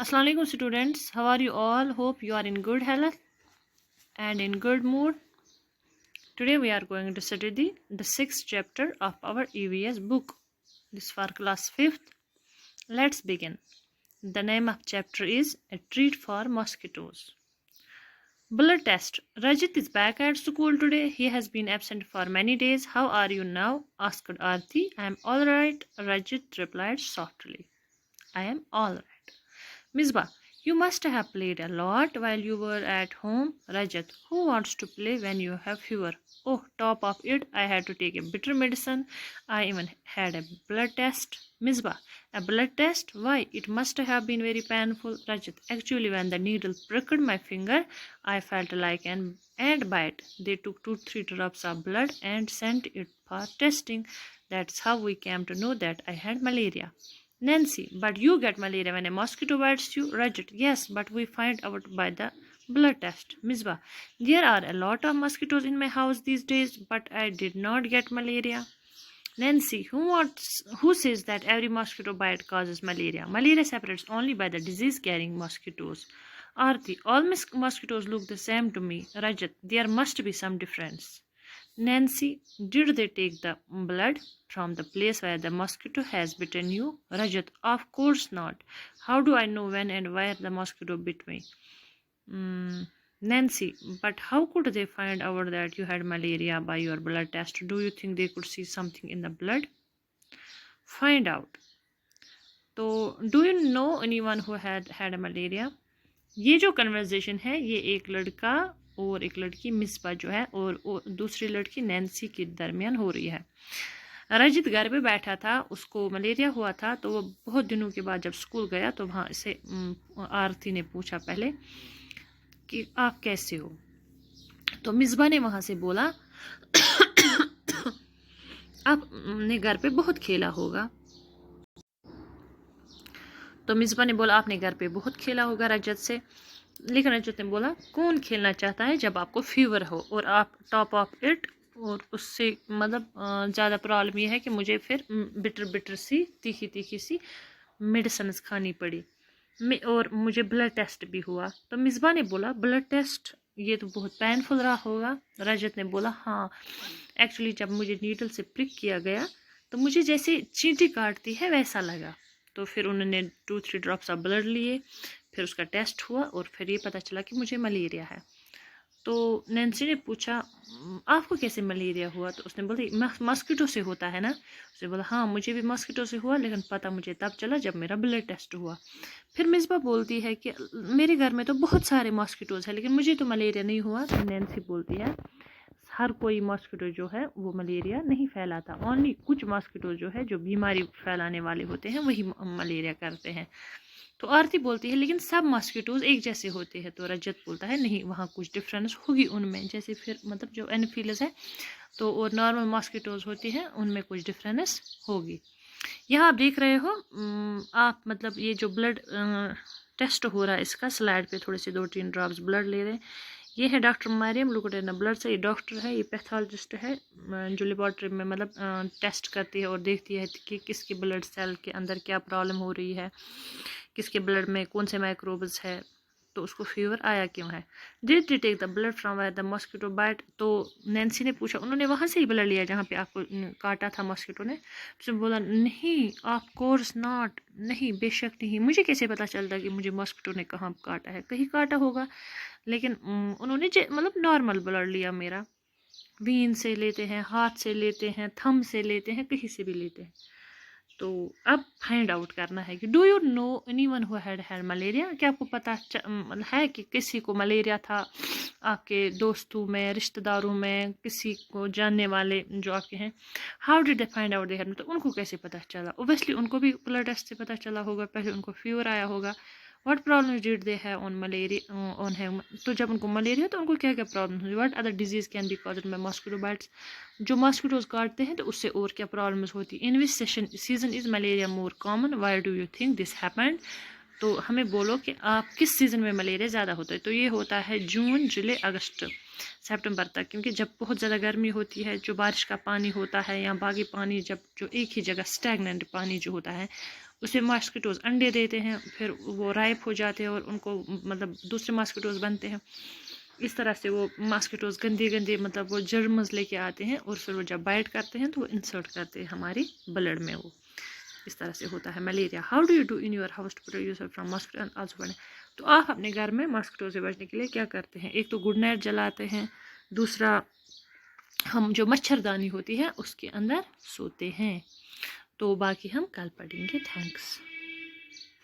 Assalamu alaikum students, how are you all? Hope you are in good health and in good mood. Today we are going to study the 6th chapter of our EVS book. This for class 5th. Let's begin. The name of chapter is A Treat for Mosquitoes. Blood test. Rajit is back at school today. He has been absent for many days. How are you now? Asked Aarti. I am all right, Rajit replied softly. I am all right. Misbah, you must have played a lot while you were at home. Rajat, who wants to play when you have fever? Oh, top of it, I had to take a bitter medicine. I even had a blood test. Misbah, a blood test? Why? It must have been very painful. Rajat, actually, when the needle pricked my finger, I felt like an ant bite. They took 2-3 drops of blood and sent it for testing. That's how we came to know that I had malaria. Nancy, but you get malaria when a mosquito bites you. Rajat, yes, but we find out by the blood test. Misbah, there are a lot of mosquitoes in my house these days, but I did not get malaria. Nancy, who says that every mosquito bite causes malaria? Malaria separates only by the disease-carrying mosquitoes. Aarti, all mosquitoes look the same to me. Rajat, there must be some difference. Nancy, did they take the blood from the place where the mosquito has bitten you? Rajat, of course not. How do I know when and where the mosquito bit me? Nancy, but how could they find out that you had malaria by your blood test? Do you think they could see something in the blood? Find out. तो do you know anyone who had a malaria? ये जो conversation है ये एक लड़का और एक लड़की मिसबा जो है और दूसरी लड़की नैन्सी के दरमियान हो रही है। रजित घर पे बैठा था, उसको मलेरिया हुआ था, तो वो बहुत दिनों के बाद जब स्कूल गया तो वहाँ से आरती ने पूछा पहले कि आप कैसे हो, तो मिसबा ने वहाँ से बोला आपने घर पे बहुत खेला होगा। तो मिसबा ने बोला आपने घर पे बहुत खेला होगा रजत से। लेकिन रजत ने बोला कौन खेलना चाहता है जब आपको फीवर हो और आप टॉप ऑफ इट, और उससे मतलब ज़्यादा प्रॉब्लम यह है कि मुझे फिर बिटर सी तीखी सी मेडिसिन खानी पड़ी और मुझे ब्लड टेस्ट भी हुआ। तो मिसबा ने बोला ब्लड टेस्ट, ये तो बहुत पेनफुल रहा होगा। रजत ने बोला हाँ, एक्चुअली जब मुझे नीडल से प्रिक किया गया तो मुझे जैसे चींटी काटती है वैसा लगा। तो फिर उन्होंने 2-3 ड्रॉप्स ऑफ ब्लड लिए, फिर उसका टेस्ट हुआ और फिर ये पता चला कि मुझे मलेरिया है। तो नैन्सी ने पूछा आपको कैसे मलेरिया हुआ? तो उसने बोली मॉस्किटो से होता है ना। उसने बोला हाँ मुझे भी मॉस्किटो से हुआ, लेकिन पता मुझे तब चला जब मेरा ब्लड टेस्ट हुआ। फिर मिसबा बोलती है कि मेरे घर में तो बहुत सारे मॉस्किटोज़ हैं लेकिन मुझे तो मलेरिया नहीं हुआ। तो नैन्सी बोलती है हर कोई मॉस्किटो जो है वो मलेरिया नहीं फैलाता, ओनली कुछ मॉस्किटो जो है जो बीमारी फैलाने वाले होते हैं वही मलेरिया करते हैं। तो आरती बोलती है लेकिन सब मॉस्किटोज एक जैसे होते हैं। तो रजत बोलता है नहीं, वहाँ कुछ डिफरेंस होगी उनमें, जैसे फिर मतलब जो एनोफिलस है तो और नॉर्मल मॉस्किटोज होती हैं उनमें कुछ डिफरेंस होगी। यहाँ आप देख रहे हो आप मतलब ये जो ब्लड टेस्ट हो रहा है इसका स्लाइड पे थोड़े से 2-3 ड्रॉप्स ब्लड ले रहे हैं। ये है डॉक्टर मरियम लुकटेना ब्लड से, ये डॉक्टर है, ये पैथोलॉजिस्ट है जो लेबॉर्ट्री में मतलब टेस्ट करती है और देखती है कि किसके ब्लड सेल के अंदर क्या प्रॉब्लम हो रही है, किसके ब्लड में कौन से माइक्रोब्स है, तो उसको फीवर आया क्यों है। Did they take the blood from where the mosquito bite? तो नैन्सी ने पूछा उन्होंने वहाँ से ही ब्लड लिया जहाँ पे आपको काटा था मॉस्किटो ने? उसने बोला नहीं ऑफ कोर्स नॉट, नहीं बेशक नहीं, मुझे कैसे पता चलता कि मुझे मॉस्किटो ने कहाँ काटा है, कहीं काटा होगा, लेकिन उन्होंने मतलब नॉर्मल ब्लड लिया मेरा, वीन से लेते हैं, हाथ से लेते हैं, थंब से लेते हैं, कहीं से भी लेते हैं। तो अब फाइंड आउट करना है कि do you know anyone who had malaria? क्या आपको पता है कि किसी को मलेरिया था आपके दोस्तों में, रिश्तेदारों में, किसी को जानने वाले जो आपके हैं? How did they find out they had, मतलब उनको कैसे पता चला? ओबियसली उनको भी ब्लड टेस्ट से पता चला होगा, पहले उनको फीवर आया होगा। व्हाट प्रॉब्लम डिड दे है ऑन मलेरिया ऑन है, तो जब उनको मलेरिया तो उनको क्या क्या प्रॉब्लम हुई? What other disease can be caused by mosquito bites? जो मॉस्किटोज काटते हैं तो उससे और क्या प्रॉब्लम्स होती है? In which season is malaria more common? Why do you think this happened? तो हमें बोलो कि आप किस सीज़न में मलेरिया ज़्यादा होता है। तो ये होता है जून, जुलाई, अगस्त, सितंबर तक, क्योंकि जब बहुत ज़्यादा गर्मी होती है, जो बारिश का पानी होता है या बाकी पानी जब जो एक ही जगह स्टैगनेंट पानी जो होता है उसमें मॉस्किटोज़ अंडे देते हैं, फिर वो राइप हो जाते हैं और उनको मतलब दूसरे मॉस्किटोज़ बनते हैं। इस तरह से वो मॉस्किटोज़ गंदे गंदे मतलब वो जर्म्स लेके आते हैं और फिर वो जब बाइट करते हैं तो वो इंसर्ट करते हैं हमारी ब्लड में। वो इस तरह से होता है malaria. How do you do in your house to produce from mosquito and also बने। तो आप अपने घर में मॉस्किटो से बचने के लिए क्या करते हैं? एक तो गुड नाइट जलाते हैं, दूसरा हम जो मच्छरदानी होती है उसके अंदर सोते हैं। तो बाकी हम कल पढ़ेंगे। थैंक्स।